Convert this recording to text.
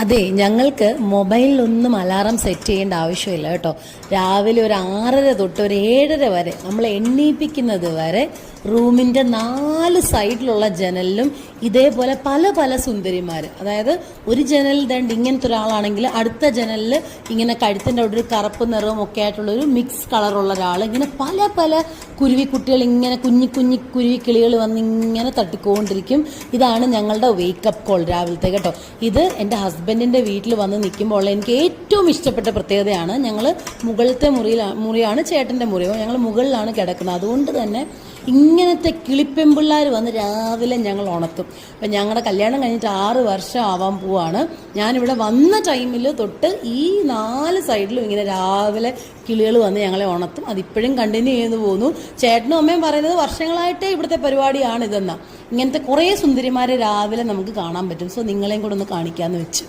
അതെ, ഞങ്ങൾക്ക് മൊബൈലിലൊന്നും alarm set ചെയ്യേണ്ട ആവശ്യമില്ല കേട്ടോ. രാവിലെ ഒരു 6:30 തൊട്ട് ഒരു 7:30 വരെ നമ്മൾ എണ്ണീപ്പിക്കുന്നത് വരെ റൂമിൻ്റെ 4 സൈഡിലുള്ള ജനലിലും ഇതേപോലെ പല പല സുന്ദരിമാർ, അതായത് ഒരു ജനലിൽ ദണ്ട് ഇങ്ങനത്തെ ഒരാളാണെങ്കിൽ അടുത്ത ജനലിൽ ഇങ്ങനെ കഴുത്തിൻ്റെ അവിടെ ഒരു കറുപ്പ് നിറവും ഒക്കെ ആയിട്ടുള്ളൊരു മിക്സ് കളറുള്ള ഒരാൾ, ഇങ്ങനെ പല പല കുരുവിക്കുട്ടികൾ, ഇങ്ങനെ കുഞ്ഞി കുഞ്ഞി കുരുവിക്കിളികൾ വന്ന് ഇങ്ങനെ തട്ടിക്കൊണ്ടിരിക്കും. ഇതാണ് ഞങ്ങളുടെ വേക്കപ്പ് കോൾ രാവിലത്തെ കേട്ടോ. ഇത് എൻ്റെ ഹസ്ബൻഡിൻ്റെ വീട്ടിൽ വന്ന് നിൽക്കുമ്പോൾ എനിക്ക് ഏറ്റവും ഇഷ്ടപ്പെട്ട പ്രത്യേകതയാണ്. ഞങ്ങൾ മുകളിലത്തെ മുറിയാണ് ചേട്ടൻ്റെ മുറി, ഞങ്ങൾ മുകളിലാണ് കിടക്കുന്നത്. അതുകൊണ്ട് തന്നെ ഇങ്ങനത്തെ കിളിപ്പെമ്പിള്ളാർ വന്ന് രാവിലെ ഞങ്ങൾ ഉണർത്തും. അപ്പം ഞങ്ങളുടെ കല്യാണം കഴിഞ്ഞിട്ട് 6 വർഷം ആവാൻ പോവാണ്. ഞാനിവിടെ വന്ന ടൈമിൽ തൊട്ട് ഈ 4 സൈഡിലും ഇങ്ങനെ രാവിലെ കിളികൾ വന്ന് ഞങ്ങളെ ഉണർത്തും. അതിപ്പോഴും കണ്ടിന്യൂ ചെയ്തു പോകുന്നു. ചേട്ടനും അമ്മയും പറയുന്നത് വർഷങ്ങളായിട്ടേ ഇവിടുത്തെ പരിപാടിയാണ് ഇതെന്നാ. ഇങ്ങനത്തെ കുറേ സുന്ദരിമാരെ രാവിലെ നമുക്ക് കാണാൻ പറ്റും. സോ നിങ്ങളെയും കൂടെ ഒന്ന് കാണിക്കാമെന്ന് വെച്ചു.